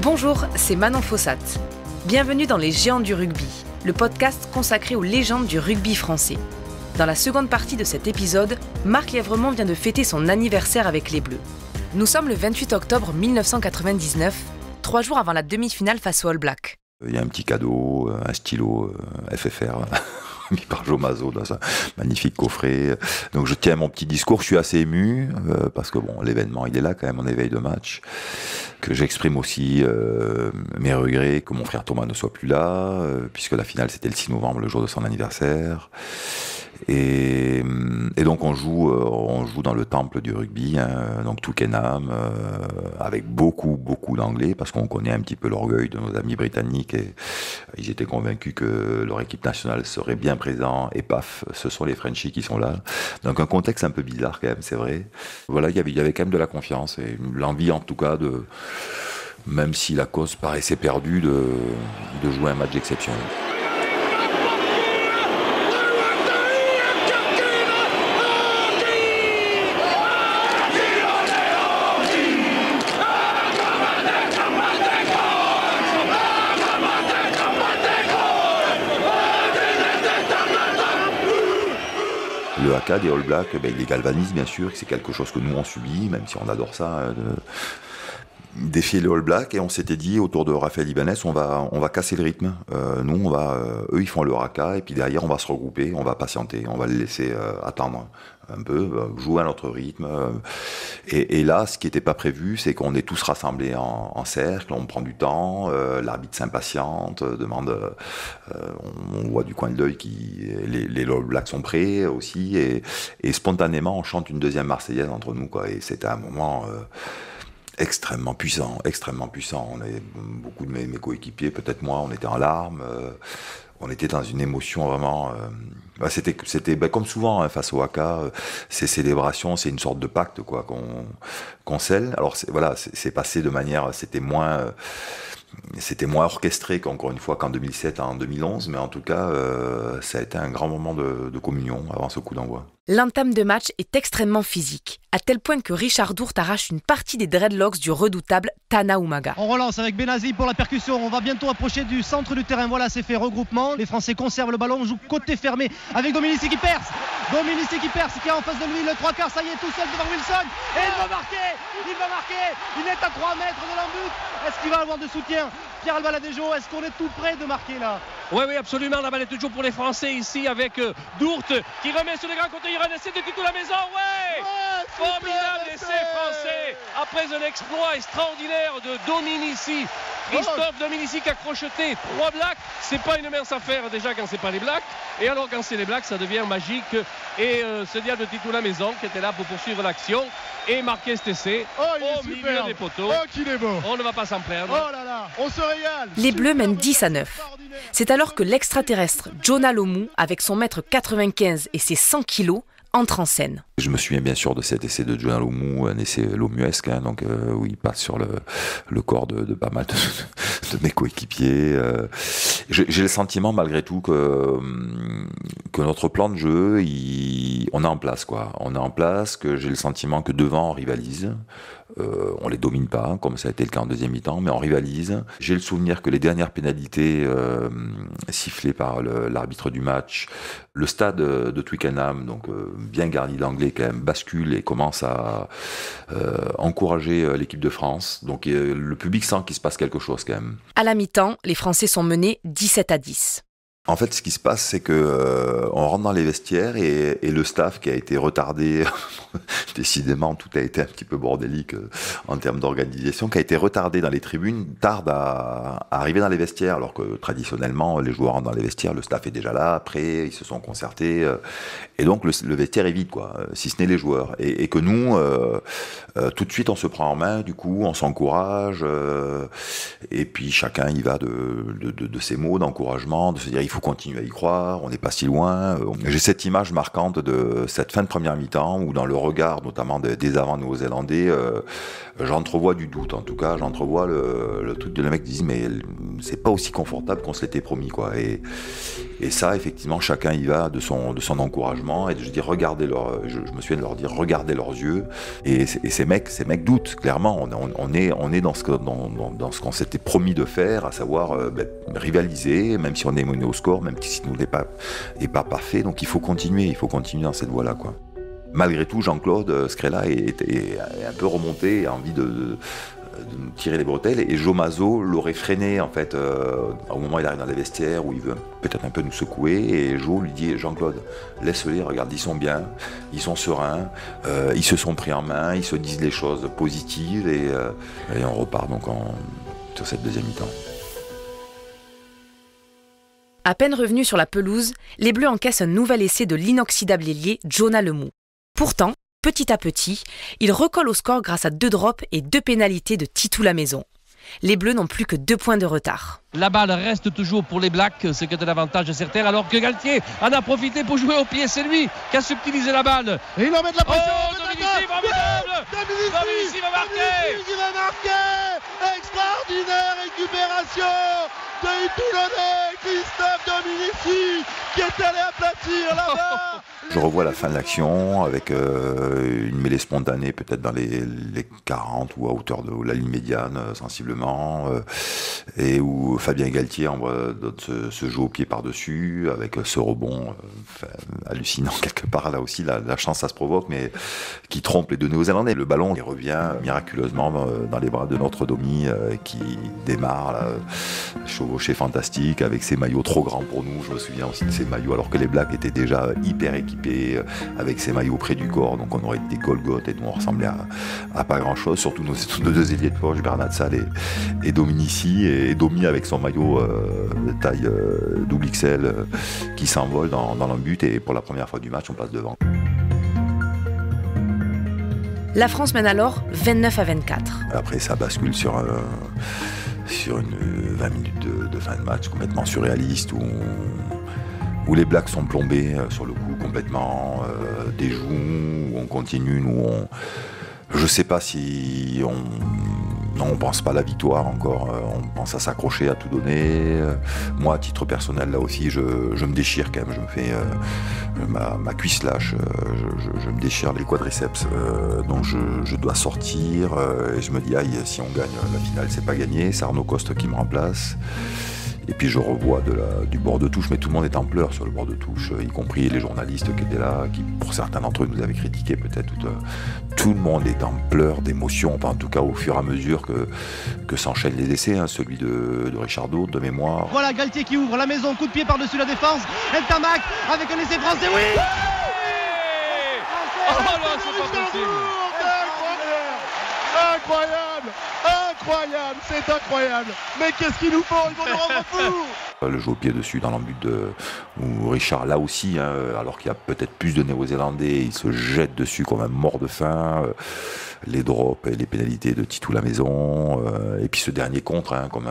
Bonjour, c'est Manon Fossat. Bienvenue dans Les Géants du rugby, le podcast consacré aux légendes du rugby français. Dans la seconde partie de cet épisode, Marc Lièvremont vient de fêter son anniversaire avec les Bleus. Nous sommes le 28 octobre 1999, 3 jours avant la demi-finale face aux All Blacks. Il y a un petit cadeau, un stylo FFR mis par Joe Mazzo dans un magnifique coffret. Donc je tiens mon petit discours, je suis assez ému parce que bon, l'événement il est là quand même en éveil de match, que j'exprime aussi mes regrets que mon frère Thomas ne soit plus là, puisque la finale c'était le 6 novembre, le jour de son anniversaire. Et donc on joue dans le temple du rugby, hein, donc Twickenham, avec beaucoup d'anglais, parce qu'on connaît un petit peu l'orgueil de nos amis britanniques, et ils étaient convaincus que leur équipe nationale serait bien présente, et paf, ce sont les Frenchies qui sont là. Donc un contexte un peu bizarre quand même, c'est vrai. Voilà, il y avait quand même de la confiance, et l'envie en tout cas de, même si la cause paraissait perdue, de jouer un match d'exception. Le haka des All Blacks, il les galvanise bien sûr, c'est quelque chose que nous on subit, même si on adore ça, défier les All Blacks, et on s'était dit autour de Raphaël Ibanez, on va casser le rythme. Nous, eux ils font le haka, et puis derrière on va se regrouper, on va patienter, on va les laisser attendre un peu, jouer à notre rythme. Et là, ce qui n'était pas prévu, c'est qu'on est tous rassemblés en cercle, on prend du temps, l'arbitre s'impatiente, demande, on voit du coin de l'œil les All Blacks sont prêts aussi, et spontanément on chante une deuxième Marseillaise entre nous, quoi. Et c'était un moment extrêmement puissant. On avait beaucoup de mes coéquipiers, peut-être moi, on était en larmes. On était dans une émotion vraiment. C'était comme souvent hein, face au haka, ces célébrations, c'est une sorte de pacte quoi qu'on scelle. Alors c'est passé de manière, c'était moins orchestré qu'encore une fois qu'en 2007, en 2011, mais en tout cas, ça a été un grand moment de communion avant ce coup d'envoi. L'entame de match est extrêmement physique, à tel point que Richard Dourte arrache une partie des dreadlocks du redoutable Tana Umaga. On relance avec Benazi pour la percussion, on va bientôt approcher du centre du terrain, voilà c'est fait, regroupement, les Français conservent le ballon, on joue côté fermé avec Dominici qui perce, qui est en face de lui, le 3/4, ça y est tout seul devant Wilson, et il va marquer, il est à 3 mètres de l'embut, est-ce qu'il va avoir de soutien? Pierre Albaladejo, est-ce qu'on est tout près de marquer là? Oui, absolument, la balle est toujours pour les Français ici avec Dourte qui remet sur le grand côté, il y aura un essai de Tito la maison, formidable essai français après un exploit extraordinaire de Dominici. Christophe Dominici qui a crocheté 3 Blacks, c'est pas une mince affaire déjà quand c'est pas les Blacks, et alors quand c'est les Blacks ça devient magique, et ce diable de Tito la maison qui était là pour poursuivre l'action et marquer cet essai au milieu des poteaux. Oh qu'il est beau. On ne va pas s'en plaindre. Oh là là, on se régale. Les Bleus mènent 10-9. C'est alors que l'extraterrestre Jonah Lomu, avec son mètre 95 et ses 100 kilos, entre en scène. Je me souviens bien sûr de cet essai de Jonah Lomu, un essai lomuesque, hein, donc où il passe sur le corps de pas mal de mes coéquipiers. J'ai le sentiment malgré tout que notre plan de jeu, on est en place quoi. On est en place, que j'ai le sentiment que devant on rivalise. On les domine pas, comme ça a été le cas en deuxième mi-temps, mais on rivalise. J'ai le souvenir que les dernières pénalités sifflées par l'arbitre du match, le stade de Twickenham, donc bien garni d'anglais quand même, bascule et commence à encourager l'équipe de France. Donc le public sent qu'il se passe quelque chose quand même. À la mi-temps, les Français sont menés 17-10. En fait, ce qui se passe, c'est que on rentre dans les vestiaires et le staff qui a été retardé, décidément, tout a été un petit peu bordélique en termes d'organisation, qui a été retardé dans les tribunes, tarde à arriver dans les vestiaires, alors que traditionnellement, les joueurs rentrent dans les vestiaires, le staff est déjà là, prêt, ils se sont concertés, et donc le vestiaire est vide, quoi, si ce n'est les joueurs. Et que nous, tout de suite, on se prend en main, du coup, on s'encourage, et puis chacun y va de ses mots d'encouragement, de se dire il faut continuer à y croire, on n'est pas si loin. J'ai cette image marquante de cette fin de première mi-temps où dans le regard notamment des avants néo-zélandais, j'entrevois du doute. En tout cas, j'entrevois le truc de les mecs qui disent mais c'est pas aussi confortable qu'on se l'était promis, quoi. Et ça, effectivement, chacun y va de son encouragement. Et je dis, je me souviens de leur dire, regardez leurs yeux. Et ces mecs doutent, clairement. On est dans ce qu'on s'était promis de faire, à savoir rivaliser, même si on est mené au score, même si nous n'est pas parfait. Donc il faut continuer dans cette voie-là, quoi. Malgré tout, Jean-Claude Scrella est un peu remonté, a envie de nous tirer les bretelles, et Joe Mazot l'aurait freiné en fait au moment où il arrive dans les vestiaires où il veut peut-être un peu nous secouer, et Joe lui dit Jean-Claude, laisse-les, regarde, ils sont bien, ils sont sereins, ils se sont pris en main, ils se disent les choses positives, et on repart donc sur cette deuxième mi-temps. À peine revenus sur la pelouse, les Bleus encaissent un nouvel essai de l'inoxydable ailier Jonah Lemoux. Pourtant, petit à petit, il recolle au score grâce à 2 drops et 2 pénalités de Titou Lamaison. Les Bleus n'ont plus que 2 points de retard. La balle reste toujours pour les Blacks, ce qui est un avantage certain, alors que Galtier en a profité pour jouer au pied. C'est lui qui a subtilisé la balle. Et il en met de la pression. Dominici, formidable. Dominici va marquer. Il va marquer. Extraordinaire récupération de Toulonnais, Christophe Dominici, qui est allé aplatir là-bas. Je revois la fin de l'action avec une mêlée spontanée peut-être dans les 40 ou à hauteur de la ligne médiane sensiblement, et où Fabien Galtier envoie se joue au pied par-dessus avec ce rebond hallucinant quelque part. Là aussi la chance ça se provoque, mais qui trompe les 2 Néo-Zélandais. Le ballon il revient miraculeusement dans les bras de notre Domi qui démarre là, chevauché fantastique avec ses maillots trop grands pour nous. Je me souviens aussi de ces maillots alors que les Blacks étaient déjà hyper équipés avec ses maillots près du corps, donc on aurait été des Golgoth et nous on ressemblait à pas grand chose, surtout nos 2 ailiers de poche, Bernat Sall et Dominici, et Domi avec son maillot de taille double XL qui s'envole dans l'embut, et pour la première fois du match on passe devant. La France mène alors 29-24. Après ça bascule sur une 20 minutes de fin de match complètement surréaliste où les Blacks sont plombés sur le coup complètement des joues, où on continue, je sais pas si on pense pas à la victoire encore, on pense à s'accrocher, à tout donner. Moi, à titre personnel, là aussi, je me déchire quand même, je me fais ma cuisse lâche, je me déchire les quadriceps, donc je dois sortir, et je me dis aïe, si on gagne la finale, c'est pas gagné. C'est Arnaud Coste qui me remplace. Et puis je revois du bord de touche, mais tout le monde est en pleurs sur le bord de touche, y compris les journalistes qui étaient là, qui pour certains d'entre eux nous avaient critiqué peut-être. Tout le monde est en pleurs d'émotion, enfin, en tout cas au fur et à mesure que s'enchaînent les essais, hein, celui de Richard Dourde, de mémoire. Voilà Galtier qui ouvre la maison, coup de pied par-dessus la défense, Ntamak avec un essai français, oui. Oh là, c'est pas possible. Incroyable, c'est incroyable. Mais qu'est-ce qu'ils nous font? Ils vont nous rendre fous. Le jeu au pied dessus dans l'embut où Richard, là aussi, hein, alors qu'il y a peut-être plus de Néo-Zélandais, il se jette dessus comme un mort de faim. Les drops et les pénalités de Titou Lamaison, et puis ce dernier contre, hein, comme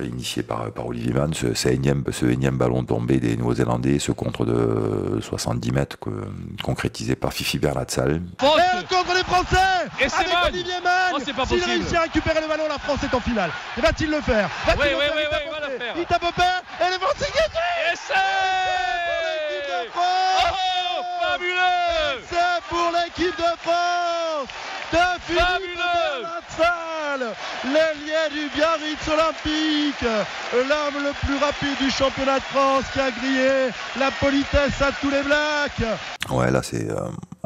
initié par Olivier Mann, ce énième ballon tombé des Néo-Zélandais, ce contre de 70 mètres concrétisé par Fifi Bernat Sall. Et un contre les Français, et c'est avec Olivier Mann. Oh, c'est pas possible. S'il réussit à récupérer le ballon, la France est en finale. Et va-t-il le faire? Oui, il va le faire. Il tape au père, et les Français gagnent. Essai fabuleux. C'est pour l'équipe de France de Philippe Bernat Sall, l'ailier du Biarritz Olympique, l'homme le plus rapide du championnat de France, qui a grillé la politesse à tous les Blacks. Ouais, là c'est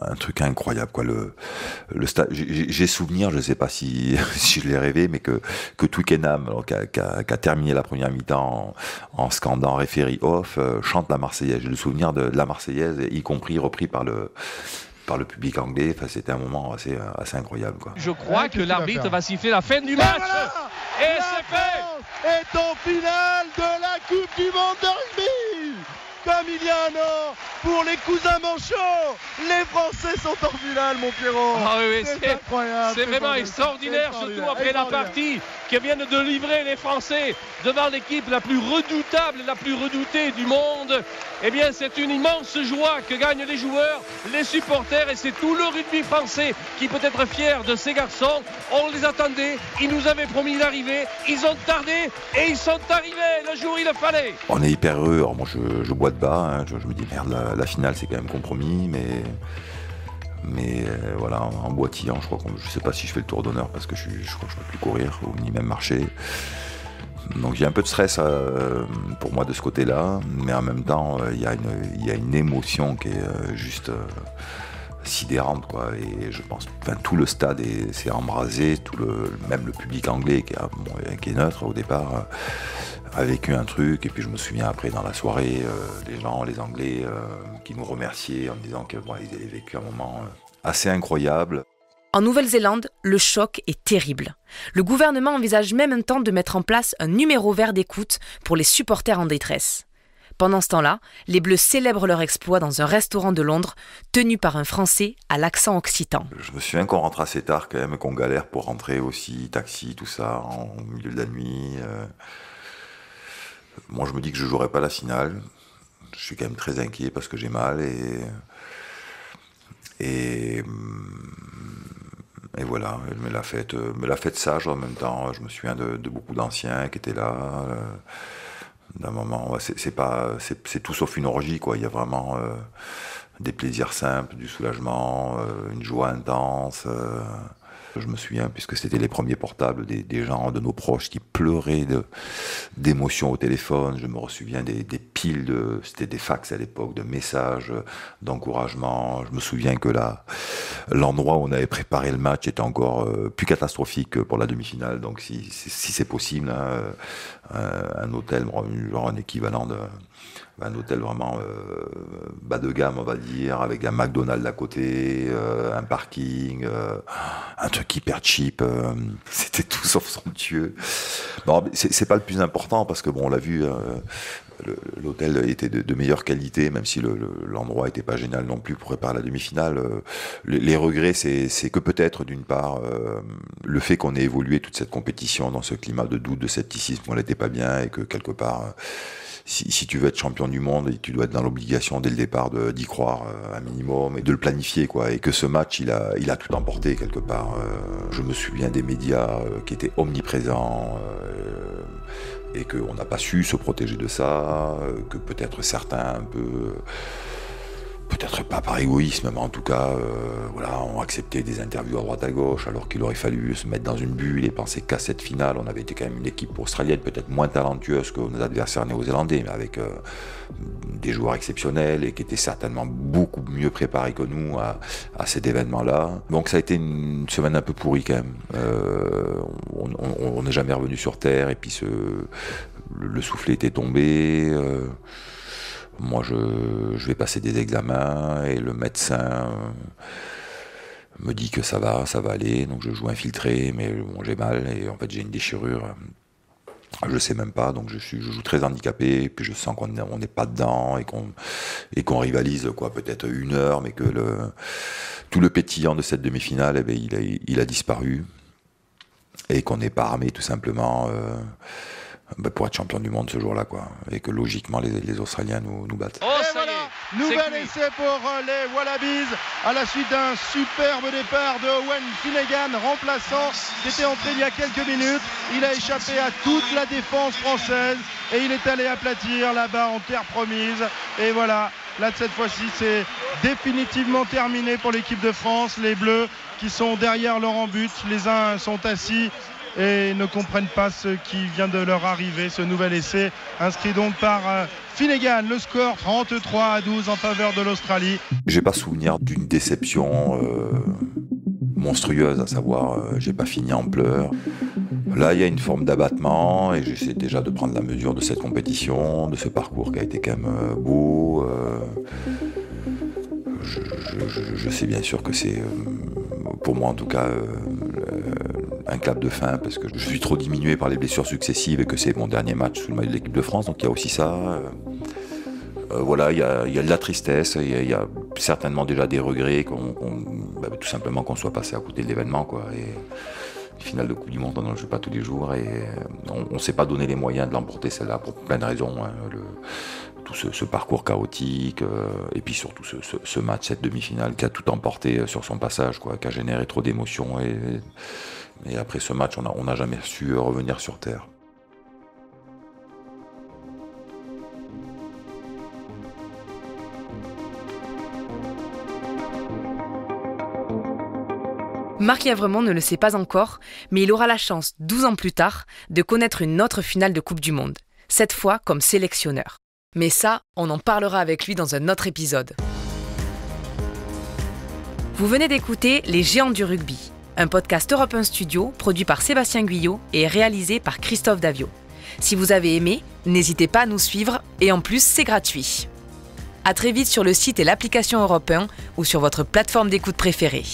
un truc incroyable, quoi. Le stade, j'ai souvenir, je sais pas si je l'ai rêvé, mais que Twickenham, qui a terminé la première mi-temps en scandant referee off, chante la Marseillaise. J'ai le souvenir de la Marseillaise, y compris repris par le public anglais. Enfin, c'était un moment assez incroyable, quoi. Je crois que l'arbitre va siffler la fin du match. Voilà, et c'est fait. Est en finale de la Coupe du Monde de rugby. Comme il y a un an, pour les cousins Manchot. Les Français sont en finale, mon Pierrot. Ah oui, c'est incroyable. C'est vraiment extraordinaire, surtout après la partie que viennent de livrer les Français devant l'équipe la plus redoutable, la plus redoutée du monde. Eh bien, c'est une immense joie que gagnent les joueurs, les supporters, et c'est tout le rugby français qui peut être fier de ces garçons. On les attendait, ils nous avaient promis d'arriver, ils ont tardé et ils sont arrivés le jour où il le fallait. On est hyper heureux. Alors moi je bois de bas, hein. Je me dis merde, la finale c'est quand même compromis, mais voilà, en boitillant, je sais pas si je fais le tour d'honneur parce que je crois que je peux plus courir ou ni même marcher. Donc j'ai un peu de stress pour moi de ce côté-là, mais en même temps il y a une émotion qui est juste sidérante, quoi. Et je pense, tout le stade s'est embrasé, même le public anglais qui est neutre au départ a vécu un truc. Et puis je me souviens après dans la soirée, les Anglais qui nous remerciaient en disant qu'ils avaient vécu un moment assez incroyable. En Nouvelle-Zélande, le choc est terrible. Le gouvernement envisage même un temps de mettre en place un numéro vert d'écoute pour les supporters en détresse. Pendant ce temps-là, les Bleus célèbrent leur exploit dans un restaurant de Londres, tenu par un Français à l'accent occitan. Je me souviens qu'on rentre assez tard quand même, qu'on galère pour rentrer aussi, taxi, tout ça, au milieu de la nuit. Moi je me dis que je ne jouerai pas la finale. Je suis quand même très inquiet parce que j'ai mal et voilà, mais la fête sage en même temps. Je me souviens de beaucoup d'anciens qui étaient là. D'un moment, c'est tout sauf une orgie, quoi. Il y a vraiment des plaisirs simples, du soulagement, une joie intense. Je me souviens, puisque c'était les premiers portables des gens, de nos proches qui pleuraient d'émotion au téléphone. Je me souviens des piles c'était des fax à l'époque, de messages, d'encouragement. Je me souviens que l'endroit où on avait préparé le match était encore plus catastrophique que pour la demi-finale. Donc si c'est possible, hein, un hôtel, genre un équivalent un hôtel vraiment bas de gamme, on va dire, avec un McDonald's à côté, un parking, un truc hyper cheap. C'était tout sauf somptueux. Bon, c'est pas le plus important parce que bon, on l'a vu, l'hôtel était de meilleure qualité, même si l'endroit était pas génial non plus pour préparer la demi-finale. Les regrets, c'est que peut-être d'une part le fait qu'on ait évolué toute cette compétition dans ce climat de doute, de scepticisme, on n'était pas bien et que quelque part si tu veux être champion du monde, tu dois être dans l'obligation dès le départ d'y croire un minimum et de le planifier, quoi. Et que ce match, il a tout emporté quelque part. Je me souviens des médias qui étaient omniprésents et qu'on n'a pas su se protéger de ça, que peut-être certains un peu... Peut-être pas par égoïsme, mais en tout cas, ont accepté des interviews à droite à gauche, alors qu'il aurait fallu se mettre dans une bulle et penser qu'à cette finale, on avait été quand même une équipe australienne, peut-être moins talentueuse que nos adversaires néo-zélandais, mais avec des joueurs exceptionnels et qui étaient certainement beaucoup mieux préparés que nous à cet événement-là. Donc ça a été une semaine un peu pourrie quand même. On n'est jamais revenu sur Terre, et puis le soufflet était tombé. Moi, je vais passer des examens et le médecin me dit que ça va aller. Donc je joue infiltré, mais bon, j'ai mal et en fait j'ai une déchirure. Je sais même pas, donc je joue très handicapé. Et puis je sens qu'on n'est pas dedans et qu'on rivalise, quoi, peut-être 1 heure, mais que tout le pétillant de cette demi-finale, il a disparu et qu'on n'est pas armé tout simplement. Pour être champion du monde ce jour-là, quoi. Et que logiquement les Australiens nous battent. Oh, et voilà, nouvel essai pour les Wallabies à la suite d'un superbe départ de Owen Finnegan, remplaçant, qui était entré il y a quelques minutes. Il a échappé à toute la défense française et il est allé aplatir là-bas en terre promise. Et voilà, là cette fois-ci c'est définitivement terminé pour l'équipe de France. Les Bleus qui sont derrière leur en but, les uns sont assis et ne comprennent pas ce qui vient de leur arriver. Ce nouvel essai inscrit donc par Finnegan. Le score 33-12 en faveur de l'Australie. J'ai pas souvenir d'une déception monstrueuse, à savoir j'ai pas fini en pleurs. Là il y a une forme d'abattement et j'essaie déjà de prendre la mesure de cette compétition, de ce parcours qui a été quand même beau. Je sais bien sûr que c'est, pour moi en tout cas, un clap de fin, parce que je suis trop diminué par les blessures successives et que c'est mon dernier match sous le maillot de l'équipe de France, donc il y a aussi ça. Voilà, il y a de la tristesse, il y a certainement déjà des regrets, tout simplement qu'on soit passé à côté de l'événement, quoi. Et finale de Coupe du Monde, on n'en joue pas tous les jours et on ne s'est pas donné les moyens de l'emporter celle-là pour plein de raisons. Hein. Tout ce parcours chaotique et puis surtout ce match, cette demi-finale qui a tout emporté sur son passage, quoi, qui a généré trop d'émotions et après ce match, on n'a jamais su revenir sur terre. Marc Yavremont ne le sait pas encore, mais il aura la chance, 12 ans plus tard, de connaître une autre finale de Coupe du Monde, cette fois comme sélectionneur. Mais ça, on en parlera avec lui dans un autre épisode. Vous venez d'écouter Les Géants du rugby, un podcast Europe 1 Studio produit par Sébastien Guyot et réalisé par Christophe Davio. Si vous avez aimé, n'hésitez pas à nous suivre et en plus, c'est gratuit. À très vite sur le site et l'application Europe 1 ou sur votre plateforme d'écoute préférée.